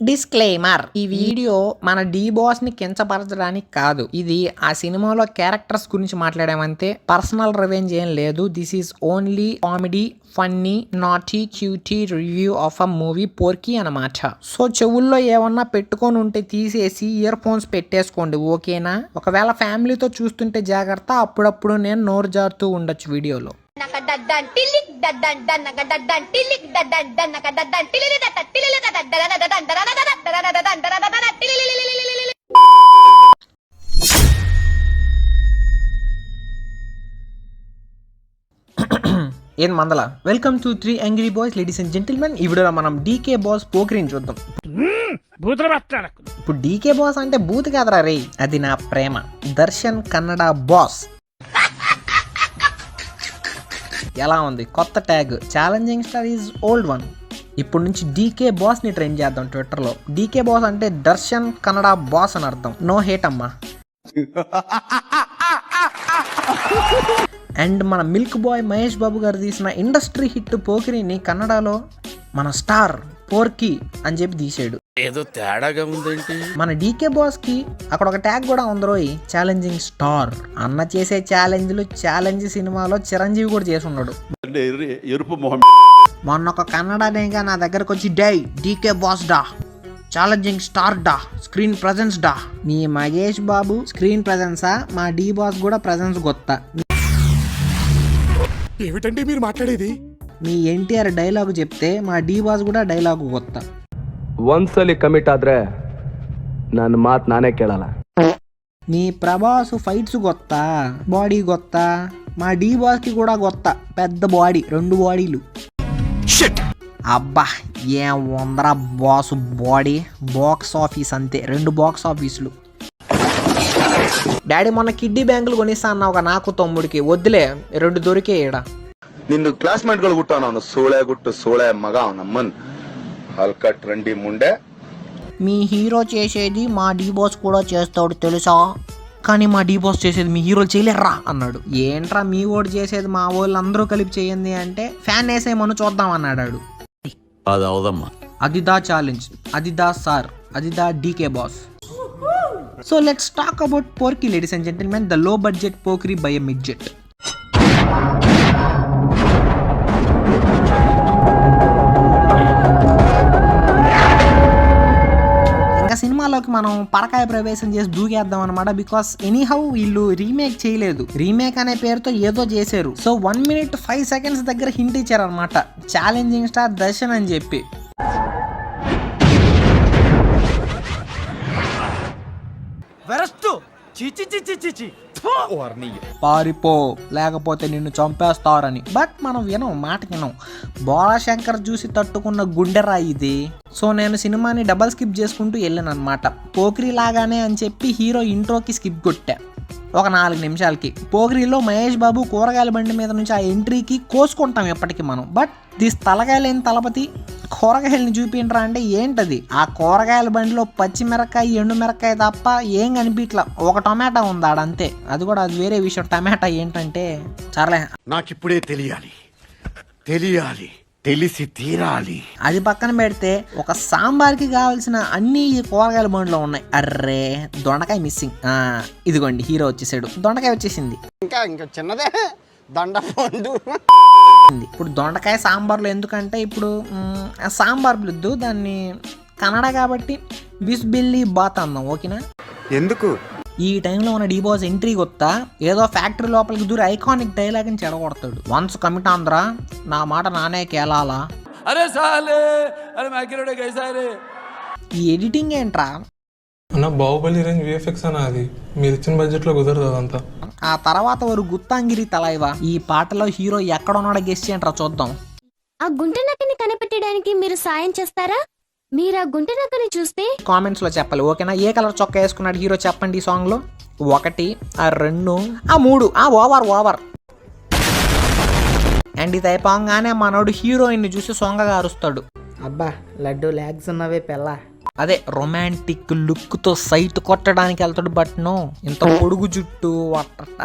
Disclaimer, ఈ video మన D boss ని కించపరచడానికి కాదు. ఇది ఆ సినిమాలో క్యారెక్టర్స్ గురించి మాట్లాడామంతే. పర్సనల్ రివెంజ్ ఏం లేదు. This is only comedy, funny, naughty, cutie review of a movie Porki అన్నమాట. సో చెవుల్లో ఏమన్నా పెట్టుకొని ఉంటే తీసేసి ఇయర్ ఫోన్స్ పెట్టేసుకోండి, ఓకేనా? ఒకవేళ ఫ్యామిలీతో చూస్తుంటే జాగ్రత్త, అప్పుడప్పుడు నేను నోరు జారుతూ ఉండొచ్చు వీడియోలో. ఏం మందల, welcome to 3 angry boys. Ladies and gentlemen, ఈ వీడియోలో మనం డీకే బాస్ పోకిరిని చూద్దాం. ఇప్పుడు డీకే బాస్ అంటే బూత్ కాదరా రే, అది నా ప్రేమ. దర్శన్ కన్నడ బాస్. ఎలా ఉంది కొత్త tag? Challenging star is old one. ఇప్పుడు నుంచి డీకే బాస్ ని ట్రెండ్ చేద్దాం ట్విట్టర్లో. డీకే బాస్ అంటే దర్శన్ కన్నడ బాస్ అని అర్థం. నో హేట్ అమ్మా. అండ్ మన మిల్క్ బాయ్ మహేష్ బాబు గారు తీసిన ఇండస్ట్రీ హిట్ పోకిరిని కన్నడలో మన స్టార్ పోర్కీ అని చెప్పి తీసాడు. ఏదో తేడాగా ఉందేంటి? మన డీకే బాస్ కి అక్కడ ఒక ట్యాగ్ కూడా ఉందరోయ్, ఛాలెంజింగ్ స్టార్. అన్న చేసే ఛాలెంజ్ సినిమాలో చిరంజీవి కూడా చేసి ఉన్నాడు. మొన్న ఒక కన్నడ నేగా నా దగ్గరకు వచ్చి, డై డీకే బాస్ డా, ఛాలెంజింగ్ స్టార్ డా, స్క్రీన్ ప్రెజెన్స్ డా. మీ మహేష్ బాబు స్క్రీన్ ప్రెజెన్సా? మా డీ బాస్ కూడా ప్రెజెన్స్ గొత్త. ఏమిటండి మీరు మాట్లాడేది? మీ ఎన్టీఆర్ డైలాగు చెప్తే మా డీ బాస్ కూడా డైలాగు గొత్త. ಒಂದ್ಸಲಿ ಕಮಿಟ್ ಆದ್ರೆ ನನ್ನ ಮಾತು ನಾನೇ ಕೇಳಲ್ಲ. మీ ప్రభాస్ ఫైట్స్ గొత్త, బాడీ గొత్త. మా డీ బాస్ కి కూడా గొత్త, పెద్ద బాడీ, 2 బాడీలు. అబ్బా ఏం ఉందరా బాస్ బాడీ. బాక్స్ ఆఫీస్ అంతే, 2 బాక్స్ ఆఫీసులు. డాడీ మొన్న కిడ్డీ బ్యాంకులు కొనిస్తా అన్నావు నాకు తమ్ముడికి, వద్దులే 2 దొరికే ఈడ. ನಿಂದು ಕ್ಲಾಸ್ಮೇಟ್ ಗಳು ಗುಟ್ಟ ನಾನು ಸೋಳೆ ಗುಟ್ಟು ಸೋಳೆ ಮಗ ಅವನಮ್ಮನ್ హల్కా ట్రెండీ ముండే. మీ హీరో చేసేది మా డీ బాస్ కూడా చేస్తాడు తెలుసా, కానీ మా డీ బాస్ చేసేది మీ హీరోలు చేయలేర్రా అన్నాడు. ఏంట్రా మీ ఓడి చేసేది మా వాళ్ళు అందరూ కలిపి చేయండి అంటే ఫ్యాన్ వేసేయమను చూద్దాం అన్నాడు. అదిదా ఛాలెంజ్, అదిదా సార్, అదిదా DK boss. So let's talk about Porki ladies and gentlemen, the low budget Pokiri by a midget. సినిమాలోకి మనం పరకాయ ప్రవేశం చేసి దూకేద్దాం అనమాట. బికాస్ ఎనీహౌ వీళ్ళు రీమేక్ చేయలేదు, రీమేక్ అనే పేరుతో ఏదో చేశారు. సో 1 minute 5 seconds దగ్గర హింట్ ఇచ్చారు అనమాట, ఛాలెంజింగ్ స్టార్ దర్శన్ అని చెప్పి. పారిపో లేకపోతే నిన్ను చంపేస్తారని. బట్ మనం మాట వినం. బోళాశంకర్ చూసి తట్టుకున్న గుండెరా ఇది. సో నేను సినిమాని డబల్ స్కిప్ చేసుకుంటూ వెళ్ళాను అనమాట. పోకిరి లాగానే అని చెప్పి హీరో ఇంట్రోకి స్కిప్ కొట్టా ఒక 4 నిమిషాలకి. పోకిరిలో మహేష్ బాబు కూరగాయల బండి మీద నుంచి ఆ ఎంట్రీకి కోసుకుంటాం ఎప్పటికీ మనం. బట్ దిస్ తలకాయలేని తలపతి కూరగాయలని చూపించరా అంటే ఏంటది? ఆ కూరగాయల బండిలో పచ్చిమిరకాయ, ఎండు మిరకాయ తప్ప ఏం కనిపించట్లా. ఒక టమాటా ఉంది ఆడంతే, అది కూడా అది వేరే విషయం. టమాటా ఏంటంటే సర్లే, నాకిప్పుడే తెలియాలి, తెలిసి తీరాలి. అది పక్కన పెడితే ఒక సాంబార్కి కావాల్సిన అన్ని కూరగాయల బండిలో ఉన్నాయి. అర్రే దొండకాయ మిస్సింగ్. ఇదిగోండి హీరో వచ్చేసాడు, దొండకాయ వచ్చేసింది. ఇంకా చిన్నదే దొండపండు. ఇప్పుడు దొండకాయ సాంబార్లో ఎందుకంటే ఇప్పుడు సాంబార్ వద్దు, దాన్ని కన్నడ కాబట్టి బిస్బిల్లీ బాత్ అందాం, ఓకేనా? ఎందుకు ఈ టైంలో ఉన్న డీ బాస్ ఎంట్రీ కొత్త ఏదో ఫ్యాక్టరీ లోపలికి దూరి ఐకానిక్ డైలాగ్ ని చెడగొడతాడు. వన్స్ కమిట్ ఆంధ్రా, నా మాట నానే కేలాలా. ఈ ఎడిటింగ్ ఏంట్రా అన్న? బాహుబలి రేంజ్ విఎఫ్ఎక్స్ అన్న, అది మీరు ఇచ్చిన బడ్జెట్ లో కుదరదు అదంతా. ఆ తర్వాత వారు గుత్తాంగిరి తలైవా. ఈ పాటలో హీరో ఎక్కడ ఉన్నాడో గెస్ చేయంట్రా చూద్దాం. ఆ గుంట నక్కని కనిపెట్టడానికి మీరు సాయం చేస్తారా? మీరు ఆ గుంట నక్కని చూస్తే కామెంట్స్ లో చెప్పాలి, ఓకేనా? ఏ కలర్ చొక్కా వేసుకున్నాడు హీరో చెప్పండి ఈ సాంగ్ లో. 1, 2, 3. ఓవర్. అండ్ ఇది అయిపోగానే మనోడు హీరోయిన్ ని చూసి సొంగగా అరుస్తాడు. అబ్బా లడ్డు లాగ్స్ ఉన్నవే పెళ్ళ. అదే రొమాంటిక్ లుక్ తో సైట్ కొట్టడానికి వెళ్తాడు. బట్ నో, ఇంత పొడుగు జుట్టు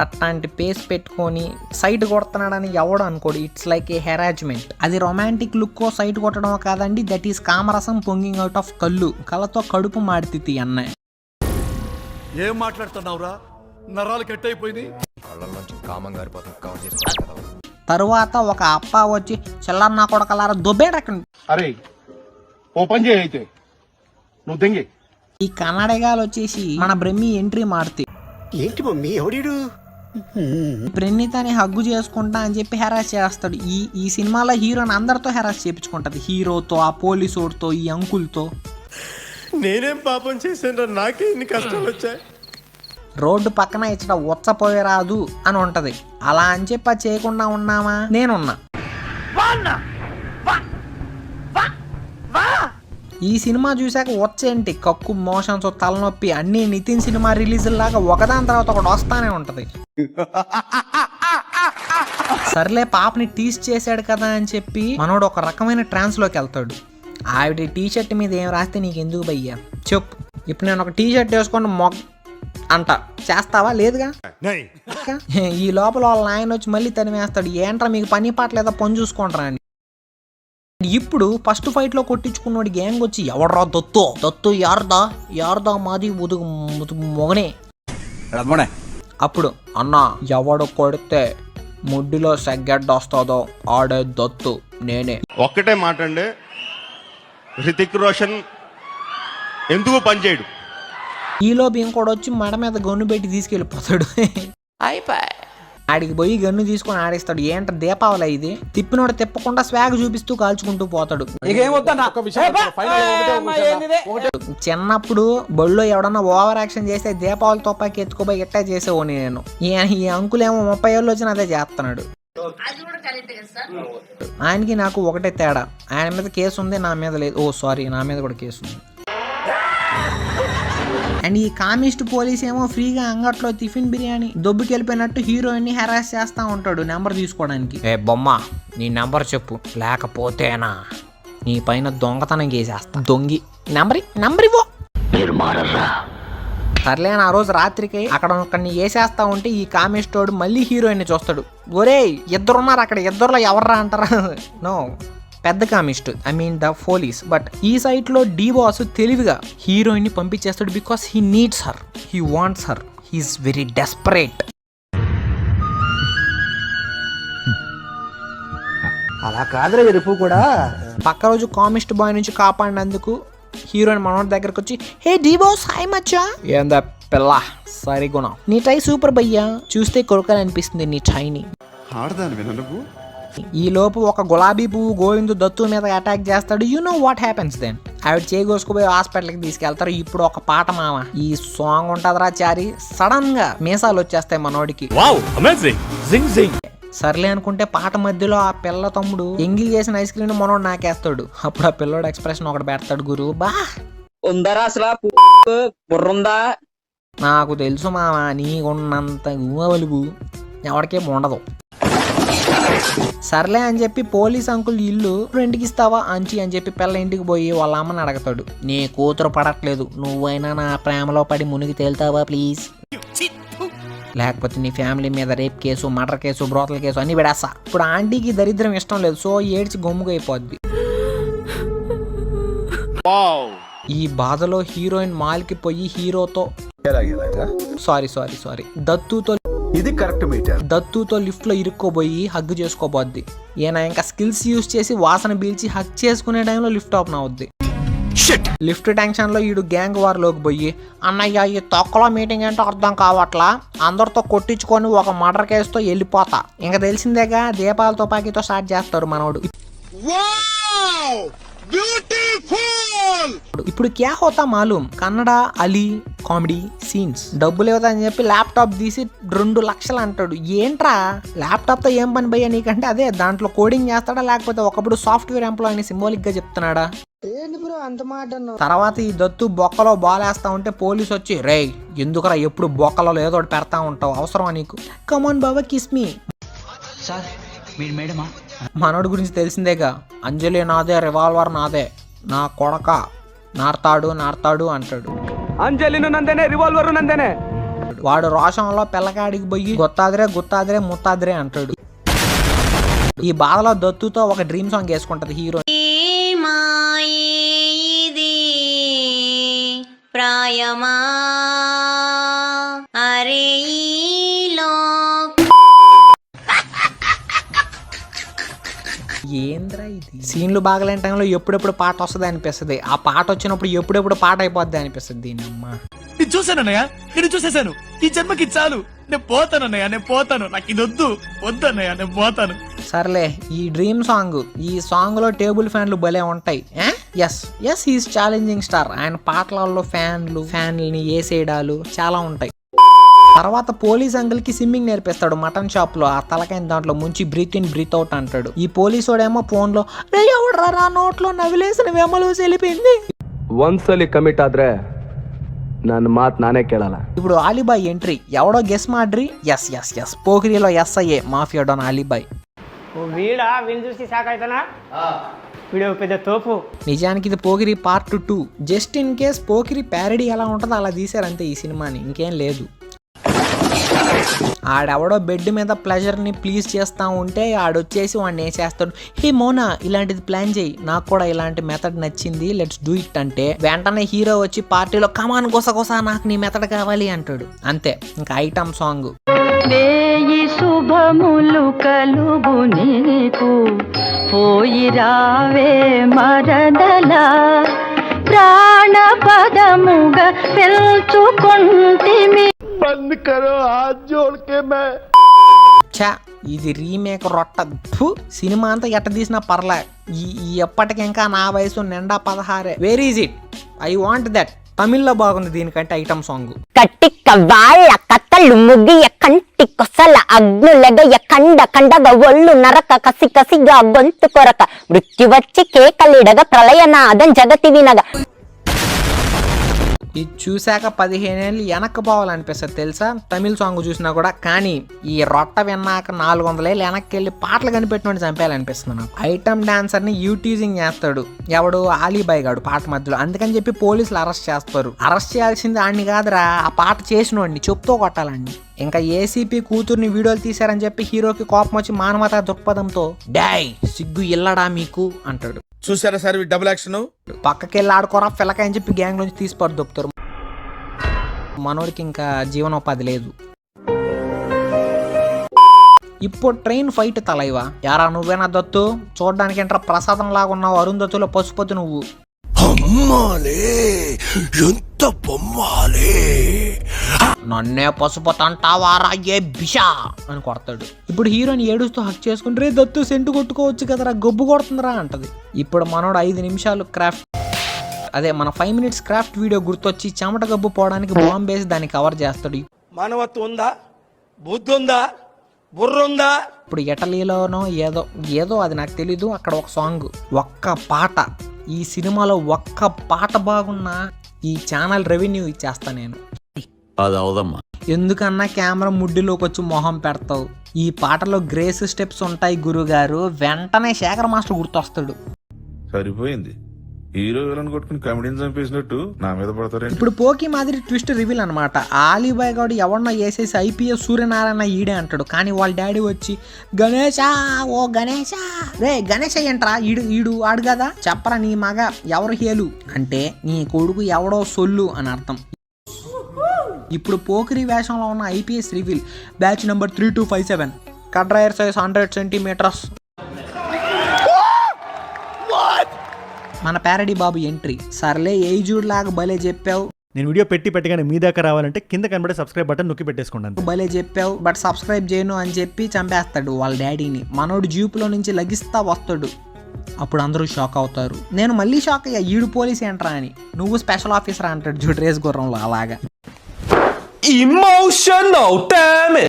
అట్లాంటి పేస్ పెట్టుకొని సైట్ కొడుతున్నాడని ఎవడు అనుకోడు. It's like a harassment. అది రొమాంటిక్ లుక్ సైట్ కొట్టడం కాదండి, దట్ ఈస్ కామరసం పొంగింగ్ అవుట్ ఆఫ్ కళ్ళు. కళ్ళతో కడుపు మాడితి అన్న. ఏం మాట్లాడుతున్నావురా? నరాలు కట్ అయిపోయింది. తరువాత ఒక అప్ప వచ్చి చిల్లన్న కొడకలారా దొబ్బేటక్కడ అరే ఓ పని చేయి అయితే నువ్వు దెంగి. ఈ కన్నడగాలు వచ్చేసి మన బ్రహ్మి ఎంట్రీ మారుతి. ఏంటి మమ్మీ ఎవడీడు? ప్రణీతని హగ్గు చేసుకుంటా అని చెప్పి హెరాస్ చేస్తాడు. ఈ సినిమాలో హీరోని అందరితో హెరాస్ చేయించుకుంటది. హీరోతో, ఆ పోలీసోడితో, ఈ అంకుల్తో. నేనేం పాపం చేశాను, నాకే ఇన్ని కష్టాలు వచ్చాయి. రోడ్డు పక్కన ఇచ్చట ఉచ్చపోయి రాదు అని ఉంటది. అలా అని చెప్పి అది చేయకుండా ఉన్నామా? నేనున్నా. ఈ సినిమా చూసాక వచ్చేంటి కక్కు, మోషన్స్, తలనొప్పి అన్ని నితిన్ సినిమా రిలీజ్ లాగా ఒకదాని తర్వాత ఒకటి వస్తానే ఉంటది. సర్లే పాపని టీస్ చేశాడు కదా అని చెప్పి మనోడు ఒక రకమైన ట్రాన్స్ లోకి వెళ్తాడు. ఆవిడ టీ షర్ట్ మీద ఏం రాస్తే నీకు ఎందుకు భయ్యా చెప్పు. ఇప్పుడు నేను ఒక టీ షర్ట్ వేసుకొని అంట చేస్తావా? లేదుగా. ఈ లోపల వాళ్ళ ఆయన వచ్చి మళ్ళీ తనివేస్తాడు. ఏంట్రా మీకు పని పాటలేదా, పని చూసుకుంటారా అని. ఇప్పుడు ఫస్ట్ ఫైట్ లో కొట్టించుకున్నాడు గ్యాంగ్ వచ్చి ఎవడ్రా దత్తు యార్దా మాది మొగనే. అప్పుడు అన్నా ఎవడు కొడితే ముడ్డిలో సెగ్గడ్డ వస్తుందో ఆడే దత్తు నేనే. ఒక్కటే మాట అండి, హృతిక్ రోషన్ ఎందుకు పనిచేయడు? ఈలోపు ఇంకోటి వచ్చి మెడ మీద గన్ను పెట్టి తీసుకెళ్ళిపోతాడు. ఆడికి పోయి గన్ను తీసుకొని ఆడిస్తాడు. ఏంట దీపావళి ఇది? తిప్పినోడు తిప్పకుండా స్వాగ్ చూపిస్తూ కాల్చుకుంటూ పోతాడు. చిన్నప్పుడు బళ్ళో ఎవడన్నా ఓవర్ యాక్షన్ చేస్తే దీపావళి తుపాకి ఎత్తుకోపోయి ఇట్టా చేసేవాడిని నేను. ఈ అంకుల్ ఏమో 30 ఏళ్ళు వచ్చిన అదే చేస్తున్నాడు. ఆయనకి నాకు ఒకటే తేడా, ఆయన మీద కేసు ఉంది, నా మీద లేదు. ఓ సారీ, నా మీద కూడా కేసు ఉంది. అండ్ ఈ కామిస్ట్ పోలీస్ ఏమో ఫ్రీగా అంగట్లో టిఫిన్ బిర్యానీ దొబ్బుకెళ్ళిపోయినట్టు హీరోయిన్ ని హెరాస్ చేస్తా ఉంటాడు నెంబర్ తీసుకోవడానికి. ఏ బొమ్మ, నీ నెంబర్ చెప్పు, లేకపోతేనా నీ పైన దొంగతనం చేసేస్తా. దొంగి నెంబర్ ఇవ్వు. సర్లే ఆ రోజు రాత్రికి అక్కడ ఒకరిని వేసేస్తా ఉంటే ఈ కామిస్టోడు మళ్ళీ హీరోయిన్ ని చూస్తాడు. ఒరే ఇద్దరున్నారు అక్కడ, ఇద్దరులో ఎవర్రా అంటారా? నో, పెద్ద కామిస్ట్, I mean the police. But ఈ సైట్ లో డి బాస్ తెలివిగా హీరోయిన్ ని పంపించేస్తాడు. Because he needs her, he wants her, he is very desperate. అలా కాదురా ఎరుపు కూడా. పక్క రోజు కామిస్ట్ బాయ్ నుంచి కాపాడినందుకు హీరోయిన్ మనోడి దగ్గరకు వచ్చి, హే డి బాస్, హాయ్ మచ్చా. ఏందా పిల్ల సరిగుణం, నీ టై సూపర్ భయ్యా, చూస్తే కొరకాలనిపిస్తుంది నీ టైని. ఆడదాని నువ్వు. ఈ లోపు ఒక గులాబీ పువ్వు గోవిందు దత్తు మీద అటాక్ చేస్తాడు. You know what happens then? ఆవిడ చేకోసుకుపోయి హాస్పిటల్కి తీసుకెళ్తారు. ఇప్పుడు ఒక పాట మామ, ఈ సాంగ్ ఉంటదిరా చారి, సడన్ గా మీసాలు వచ్చేస్తాయి మనోడికి. సర్లే అనుకుంటే పాట మధ్యలో ఆ పిల్ల తమ్ముడు ఎంగిల్ చేసిన ఐస్ క్రీమ్ మనోడు నాకేస్తాడు. అప్పుడు ఆ పిల్లోడు ఎక్స్ప్రెషన్ ఒకటి పెడతాడు, గురు బా ఉందరా అసలు బుర్రుందా? నాకు తెలుసు మామ, నీకున్నంత గువలుగు ఎవరికే ఉండదు. సర్లే అని చెప్పి పోలీస్ అంకుల్ ఇల్లు రెంట్కి ఇస్తావా అంచి అని చెప్పి పిల్ల ఇంటికి పోయి వాళ్ళ అమ్మని అడగతాడు. నీ కూతురు పడట్లేదు, నువ్వైనా నా ప్రేమలో పడి మునిగి తేలుతావా ప్లీజ్, లేకపోతే నీ ఫ్యామిలీ మీద rape case, murder case, బ్రోతల case అన్ని పెడేస్తా. ఇప్పుడు ఆంటీకి దరిద్రం ఇష్టం లేదు, సో ఏడ్చి గమ్ముగా అయిపోద్ది. ఈ బాధలో హీరోయిన్ మాల్కి పోయి హీరోతో సారీ దత్తుతో ఇది కరెక్ట్ మీటర్. దత్తుతో లిఫ్ట్ లో ఇరుక్కోబోయి హగ్ చేసుకోబోద్ది. ఈయన ఇంకా స్కిల్స్ యూజ్ చేసి వాసన పీల్చి హగ్ చేసుకునే టైంలో లిఫ్ట్ ఓపెన్ అవుద్ది. లిఫ్ట్ టెన్షన్ లో ఈడు గ్యాంగ్ వార్ లోకి పోయి, అన్నయ్య ఈ తొక్కలో మీటింగ్ ఏంటో అర్థం కావట్లా, అందరితో కొట్టించుకొని ఒక మర్డర్ కేసుతో వెళ్ళిపోతా. ఇంకా తెలిసిందేగా, దీపాల తుపాకీతో స్టార్ట్ చేస్తారు మనోడు. ఇప్పుడు క్యా హోతా మాలూమ్, కన్నడ అలీ కామెడీ సీన్స్. డబ్బులు ఇవ్వదని చెప్పి ల్యాప్టాప్ తీసి 2 లక్షలు అంటాడు. ఏంట్రా ల్యాప్టాప్ తో ఏం పని భయ్యా నీకంటే? అదే దాంట్లో కోడింగ్ చేస్తాడా, లేకపోతే ఒకప్పుడు సాఫ్ట్వేర్ ఎంప్లాయ్ అని సింబాలిక్ గా చెప్తున్నాడా? తర్వాత ఈ దత్తు బొక్కలో బాలేస్తా ఉంటే పోలీస్ వచ్చి, రేయ్ ఎందుకురా ఎప్పుడు బొక్కలో ఏదో ఒకటి పెడతా ఉంటావు, అవసరమా నీకు, కమాన్ బాబా కిస్ మీ. మనోడి గురించి తెలిసిందేగా, అంజలి నాదే, రివాల్వర్ నాదే, నా కొడక నార్తాడు అంటాడు. అంజలిను నందేనే, రివాల్వర్ నందేనే. వాడు రోషంలో పిల్లకాడికి పోయి గుత్తాదిరే ముత్తాదిరే అంటాడు. ఈ బాధలో దత్తుతో ఒక డ్రీమ్ సాంగ్ వేసుకుంటది హీరో. ప్రాయమా అరే ఏంద్రా ఇది? సీన్లు బాగలేని టైంలో ఎప్పుడెప్పుడు పాట వస్తుంది అనిపిస్తుంది. ఆ పాట వచ్చినప్పుడు ఎప్పుడెప్పుడు పాట అయిపోద్ది అనిపిస్తుంది. దీని అమ్మ ఇది చూసానన్నయ్య, నేను చూసేశాను. ఈ జన్మకి చాలు, నేను పోతానన్నయ్య, నేను పోతాను. నాకు ఇది వద్దన్నయ్య, నేను పోతాను. సర్లే, ఈ డ్రీమ్ సాంగ్, ఈ సాంగ్ లో టేబుల్ ఫ్యాన్లు భలే ఉంటాయి. As he's challenging star. ఆయన పాటలలో ఫ్యాన్లని వేసేయడాలు చాలా ఉంటాయి. తర్వాత పోలీస్ అంకుల్ కి స్విమ్మింగ్ నేర్పిస్తాడు మటన్ షాప్ లో. ఆ తలకైన దాంట్లో ముంచి బ్రీత్ ఇన్ బ్రీత్ అవుట్ అంటాడు. ఈ పోలీసు వాడేమో ఫోన్ లో ఎవడరా నోట్లో నవిలేసిన వెమలు వెళ్ళిపోయింది. ಒಂದ್ಸಲಿ ಕಮಿಟ್ ಆದ್ರೆ ನನ್ನ ಮಾತು ನಾನೇ ಕೇಳಲ್ಲ. ఇప్పుడు ఆలీబాయ్ ఎంట్రీ. ఎవడో గెస్ మాడ్రి. ఎస్ పోకిరిలో ఎస్ఐఏ మాఫియా డోన్ ఆలీబాయ్. వీడా వీళ్ళు చూసి షాక్ అవుతానా? వీడియో పెద్ద తోపు. నిజానికి ఇది Pokiri part 2. Just in case Pokiri parody ఎలా ఉంటుందో అలా తీశారంతే ఈ సినిమాని, ఇంకేం లేదు. ఆడెవడో బెడ్ మీద ప్లెజర్ని ప్లీజ్ చేస్తూ ఉంటే ఆడొచ్చేసి వాడిని వేసేస్తాడు. హే మోనా, ఇలాంటిది ప్లాన్ చేయి, నాకు కూడా ఇలాంటి మెథడ్ నచ్చింది, లెట్స్ డూ ఇట్ అంటే వెంటనే హీరో వచ్చి పార్టీలో కమాన్ గుసగుసా నాకు నీ మెథడ్ కావాలి అంటాడు. అంతే, ఇంకా ఐటమ్ సాంగ్. శుభములు కలుగు నీకు, పోయి రావే మరదలా, ప్రాణ పదముగా పెంచుకుంటిమి. బంద్ కరో హాత్ జోడ్ కే మే. ఇది రీమేక్ రొట్ట. సినిమా అంతా ఎట్ట తీసినా పర్లే. ఈ ఎప్పటికి ఇంకా నా వయసు నిండా 16. Where is it? I want that. తమిళ్లో బాగుంది దీనికంటే ఐటమ్ సాంగ్. కట్టిక వాళ్ళ కథలు ముగియ కంటి కొసల అగ్నులగయ కండగ ఒళ్ళు నరక కసిగా గొంతు కొరక మృత్యు వచ్చి కేకలిడగ ప్రళయనాదం జగతి వినగ. ఇది చూశాక 15 ఏళ్ళు వెనక్కి పోవాలనిపిస్తుంది తెలుసా, తమిళ సాంగ్ చూసినా కూడా. కానీ ఈ రొట్ట విన్నాక 400 ఏళ్ళు వెనక్కి వెళ్ళి పాటలు కనిపెట్టినట్టు చంపేయాలనిపిస్తుంది నాకు. ఐటమ్ డాన్సర్ని యూటీజింగ్ చేస్తాడు ఎవడు, ఆలీబాయ్ గాడు పాట మధ్యలో. అందుకని చెప్పి పోలీసులు అరెస్ట్ చేస్తారు. అరెస్ట్ చేయాల్సింది ఆడిని కాదురా, ఆ పాట చేసినోడిని చెప్తూ కొట్టాలండి. ఇంకా ఏసీపీ కూతుర్ని వీడియోలు తీశారని చెప్పి హీరోకి కోపం వచ్చి మానవతా దృక్పథంతో డాయ్ సిగ్గు ఇల్లడా మీకు అంటాడు. చూసారా సార్ డబుల్ యాక్షన్. పక్కకెళ్ళి ఆడుకోరా పిల్లకాయ అని చెప్పి గ్యాంగ్ నుంచి తీసిపోరు దొప్పుతారు. మనోడికి ఇంకా జీవనోపాధి లేదు. ఇప్పుడు ట్రైన్ ఫైట్ తలైవా. యారా నువ్వేనా దత్తు? చూడడానికి ఏంట్రా ప్రసాదం లాగా ఉన్నావు, అరుంధతులో పశుపతి నువ్వు. నన్నే పశుపతి అంటావారా ఏ బిషా అని కొడతాడు. ఇప్పుడు హీరోని ఏడుస్తూ హక్ చేసుకుని రే దత్తు సెంటు కొట్టుకోవచ్చు కదరా, గబ్బు కొడుతుందిరా అంటది. ఇప్పుడు మనోడు 5 నిమిషాలు క్రాఫ్ట్, అదే మన 5 minutes క్రాఫ్ట్ వీడియో గుర్తొచ్చి చెమట గబ్బు పోవడానికి బాంబు వేసి దాన్ని కవర్ చేస్తాడు. మానవత్వం ఉందా, బుద్ధి ఉందా, బుర్ర ఉందా? ఇప్పుడు ఇటలీలోనో ఏదో అది నాకు తెలీదు. అక్కడ ఒక సాంగ్, ఒక్క పాట, ఈ సినిమాలో ఒక్క పాట బాగున్నా ఈ ఛానల్ రెవెన్యూ ఇచ్చేస్తా నేను. అది అవదమ్మా. ఎందుకన్నా కెమెరా ముడ్డిలోకి వచ్చి మొహం పెడతావు. ఈ పాటలో గ్రేస్ స్టెప్స్ ఉంటాయి గురుగారు. వెంటనే శేఖర్ మాస్టర్ గుర్తొస్తాడు. సరిపోయింది, హీరో విలన్ కొట్టుకుని కమెడీని చంపేసినట్టు నా మీద పడతారు. ఇప్పుడు పోకి మాదిరి ట్విస్ట్ రివీల్ అనమాట. ఆలీబాయ్ గాడు ఎవడన్నా వేసేసి ఐపీఎస్ సూర్యనారాయణ ఈడే అంటాడు. కానీ వాళ్ళ డాడీ వచ్చి గణేశా ఓ గణేశా రే గణేశ ఏంట్రా ఈడు ఆడు కదా, చెప్పరా నీ మగ ఎవరు హేలు అంటే నీ కొడుకు ఎవడో సొల్లు అని అర్థం. ఇప్పుడు పోకిరి వేషంలో ఉన్న ఐపీఎస్ రివీల్. బ్యాచ్ నెంబర్ 3257, కడ్రాయర్ సైజ్ 100 centimeters. మన ప్యారడీ బాబు ఎంట్రీ. సర్లే ఏజుడ్ లాగా భలే చెప్పావు. నేను వీడియో పెట్టగానే మీ దాకా రావాలంటే కింద కనబడే సబ్స్క్రైబ్ బటన్ నొక్కి పెట్టేసుకున్నాను. భలే చెప్పావు బట్ సబ్స్క్రైబ్ చేయను అని చెప్పి చంపేస్తాడు వాళ్ళ డాడీని. మనోడు జీపులో నుంచి లగిస్తా వస్తాడు. అప్పుడు అందరూ షాక్ అవుతారు. నేను మళ్ళీ షాక్ అయ్యా, ఈడు పోలీస్ ఏంట్రా అని. నువ్వు స్పెషల్ ఆఫీసర్ అంటాడు చూడు రేస్ గుర్రంలో అలాగా.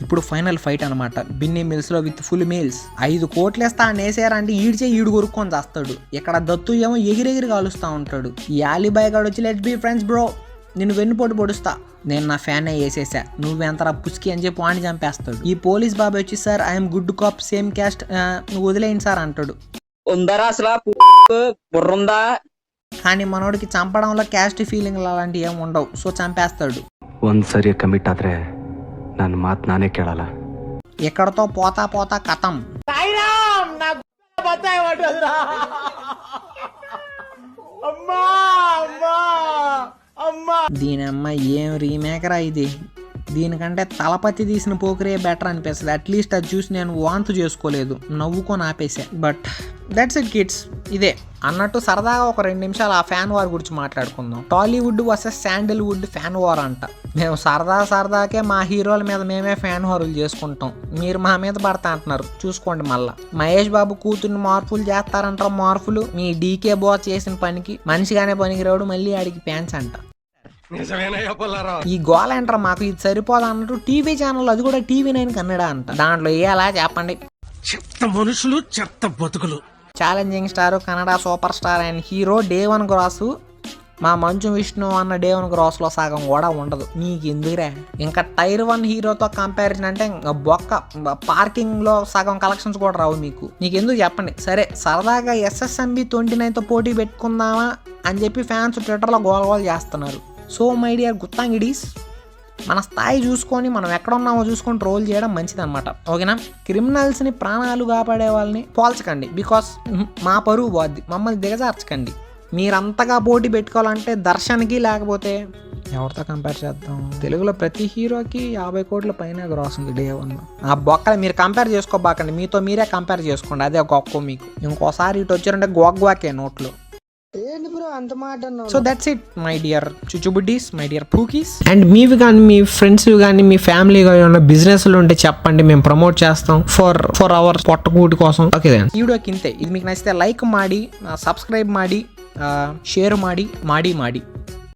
ఇప్పుడు ఫైనల్ ఫైట్ అనమాట. బిన్నీ మిల్స్ లో విత్ ఫుల్ మీల్స్ 5 కోట్లేస్తా అనేసారంటే ఈడు కొరుక్కొని చేస్తాడు. ఇక్కడ దత్తు ఏమో ఎగిరెగిరి కాలుస్తా ఉంటాడు. ఈ ఆలీబాయ్ గాడు వచ్చి లెట్స్ బి ఫ్రెండ్స్ బ్రో, నేను వెన్నుపోటు పొడుస్తా, నేను నా ఫ్యాన్ వేసేసా, నువ్వెంతరా పుస్కి అని చెప్పి వాడిని చంపేస్తాడు. ఈ పోలీస్ బాబాయ్ వచ్చి sir I'm good cop same caste, నువ్వు వదిలేయండి సార్ అంటాడు. ఉందరా అసలు బుర్రుందా? కానీ మనోడికి చంపడంలో క్యాస్ట్ ఫీలింగ్లు అలాంటివి ఏమి ఉండవు, సో చంపేస్తాడు. ಒಂದ್ಸರಿ ಕಮಿಟ್ ಆದ್ರೆ ನನ್ನ ಮಾತು ನಾನೇ ಕೇಳಲ್ಲ. ఎక్కడతో పోతా పోతా కథం. దీని అమ్మ ఏం రీమేకరా ఇది. దీనికంటే తలపతి తీసిన పోకరే బెటర్ అనిపిస్తుంది. అట్లీస్ట్ అది చూసి నేను వాంతు చేసుకోలేదు, నవ్వుకొని ఆపేసా. But that's it kids. ఇదే అన్నట్టు సరదాగా ఒక 2 నిమిషాలు ఆ ఫ్యాన్ వార్ గురించి మాట్లాడుకుందాం. Tollywood versus Sandalwood fan war అంట. మేము సరదాకే మా హీరోల మీద మేమే ఫ్యాన్ వార్లు చేసుకుంటాం, మీరు మా మీద పడతా అంటున్నారు. చూసుకోండి మళ్ళా. మహేష్ బాబు కూతుర్ని మార్పులు చేస్తారంటారు. మార్పులు మీ డీకే బాస్ చేసిన పనికి మనిషిగానే పనికిరాడు, మళ్ళీ ఆడికి ఫ్యాన్స్ అంట. ఈ గోల ఏంట్రా మాకు ఇది సరిపోదా అన్నట్టు టీవీ ఛానల్, అది కూడా TV9 కన్నడ అంట. దాంట్లో ఎలా చెప్పండి, చెత్త మనుషులు చెత్త బతుకులు. Challenging star, Kannada super star and hero డే1 గ్రాసు. మా మంచు విష్ణు అన్న డే1 గ్రాస్లో సగం కూడా ఉండదు. నీకు ఎందుకురా? ఇంకా టైర్ 1 హీరోతో కంపారిజన్ అంటే బొక్క. పార్కింగ్లో సగం కలెక్షన్స్ కూడా రావు మీకు. నీకెందుకు చెప్పండి. సరే సరదాగా SSMB 29తో పోటీ పెట్టుకుందామా అని చెప్పి ఫ్యాన్స్ ట్విట్టర్లో గోల చేస్తున్నారు. సో మై డియర్ గుత్తాంగిడీస్, మన స్థాయి చూసుకొని మనం ఎక్కడ ఉన్నామో చూసుకొని ట్రోల్ చేయడం మంచిదన్నమాట. ఓకేనా? క్రిమినల్స్ని ప్రాణాలు కాపాడే వాళ్ళని పోల్చకండి, బికాస్ మా పరువు పోద్ది. మమ్మల్ని దిగజార్చకండి. మీరంతగా పోటీ పెట్టుకోవాలంటే దర్శన్కి, లేకపోతే ఎవరితో కంపేర్ చేద్దాం, తెలుగులో ప్రతి హీరోకి 50 కోట్ల పైన గ్రాస్ ఉంది డే1. ఆ బొక్కలు మీరు కంపేర్ చేసుకోబాకండి, మీతో మీరే కంపేర్ చేసుకోండి. అదే గొప్ప మీకు. ఇంకోసారి ఇటు వచ్చారంటే గోగ్వాకే నోట్లో. So that's it my dear చుచుబుడ్డీస్, మై డియర్ పూకీస్. అండ్ మీవి కానీ మీ ఫ్రెండ్స్ కానీ మీ ఫ్యామిలీ కానీ ఉన్న బిజినెస్లు ఉంటే చెప్పండి, మేము ప్రమోట్ చేస్తాం ఫర్ అవర్ పొట్టకూటి కోసం. ఓకే ఈ వీడియోకి ఇంతే. ఇది మీకు నచ్చితే లైక్ ಮಾಡಿ, సబ్స్క్రైబ్ ಮಾಡಿ, ಶೇರ್ ಮಾಡಿ.